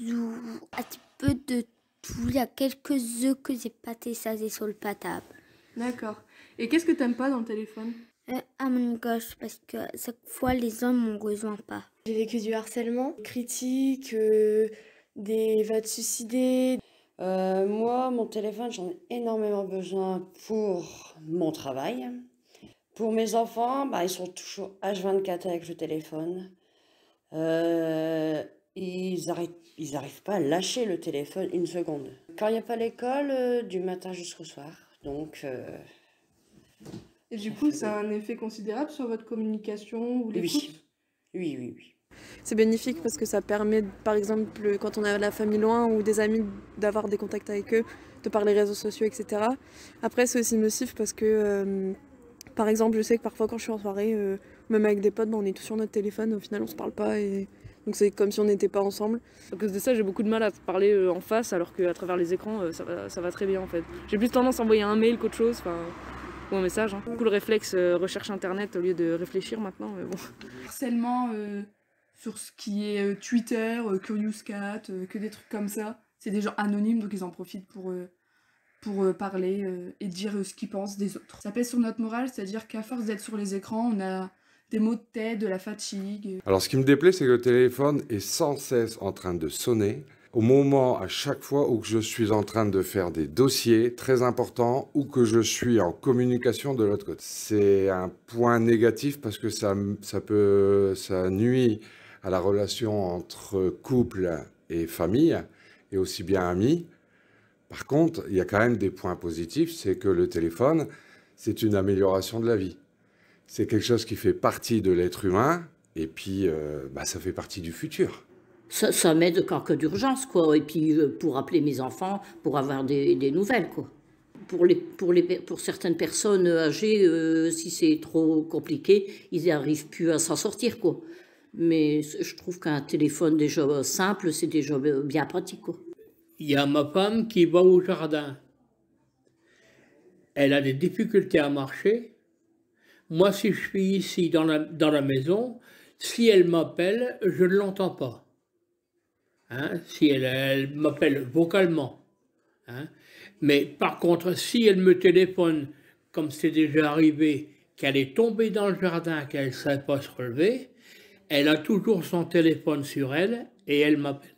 joue un petit peu de tout. Il y a quelques jeux que j'ai pas téléchargés sur le portable. D'accord. Et qu'est-ce que t'aimes pas dans le téléphone? Among Us, parce que chaque fois, les gens ne me rejoignent pas. J'ai vécu du harcèlement, critiques, des va te suicider. Moi, mon téléphone, j'en ai énormément besoin pour mon travail. Pour mes enfants, bah, ils sont toujours H24 avec le téléphone. Ils arrivent pas à lâcher le téléphone une seconde. Quand il n'y a pas l'école, du matin jusqu'au soir. Donc, Et du coup, ça a un effet considérable sur votre communication ou l'écoute? oui. C'est bénéfique parce que ça permet, par exemple, quand on a la famille loin ou des amis, d'avoir des contacts avec eux, de par les réseaux sociaux, etc. Après, c'est aussi nocif parce que, par exemple, je sais que parfois quand je suis en soirée, même avec des potes, on est tous sur notre téléphone, au final on se parle pas et donc c'est comme si on n'était pas ensemble. À cause de ça, j'ai beaucoup de mal à parler en face, alors qu'à travers les écrans, ça va très bien en fait. J'ai plus tendance à envoyer un mail qu'autre chose, ou un message. Beaucoup le réflexe recherche internet au lieu de réfléchir maintenant. Mais bon. Harcèlement sur ce qui est Twitter, Curious Cat, que des trucs comme ça. C'est des gens anonymes, donc ils en profitent pour parler et dire ce qu'ils pensent des autres. Ça pèse sur notre morale, c'est-à-dire qu'à force d'être sur les écrans, on a des maux de tête, de la fatigue. Alors ce qui me déplaît, c'est que le téléphone est sans cesse en train de sonner. Au moment, à chaque fois où je suis en train de faire des dossiers très importants ou que je suis en communication de l'autre côté. C'est un point négatif parce que ça nuit à la relation entre couple et famille et aussi bien amis. Par contre, il y a quand même des points positifs, c'est que le téléphone, c'est une amélioration de la vie. C'est quelque chose qui fait partie de l'être humain et puis ça fait partie du futur. Ça m'aide qu'en cas d'urgence, quoi. Et puis pour appeler mes enfants, pour avoir des nouvelles, quoi. Pour certaines personnes âgées, si c'est trop compliqué, ils n'arrivent plus à s'en sortir, quoi. Mais je trouve qu'un téléphone déjà simple, c'est déjà bien pratique, quoi. Il y a ma femme qui va au jardin. Elle a des difficultés à marcher. Moi, si je suis ici dans la maison, si elle m'appelle, je ne l'entends pas. Hein, si elle m'appelle vocalement. Hein. Mais par contre, si elle me téléphone, comme c'est déjà arrivé, qu'elle est tombée dans le jardin, qu'elle ne savait pas se relever, elle a toujours son téléphone sur elle et elle m'appelle.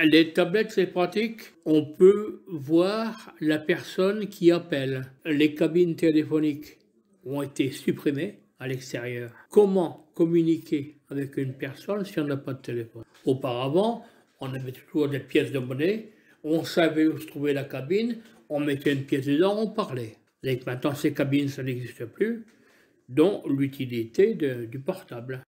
Les tablettes, c'est pratique. On peut voir la personne qui appelle. Les cabines téléphoniques ont été supprimées à l'extérieur. Comment communiquer avec une personne si on n'a pas de téléphone? Auparavant, on avait toujours des pièces de monnaie, on savait où se trouvait la cabine, on mettait une pièce dedans, on parlait. Et maintenant, ces cabines, ça n'existe plus, dont l'utilité du portable.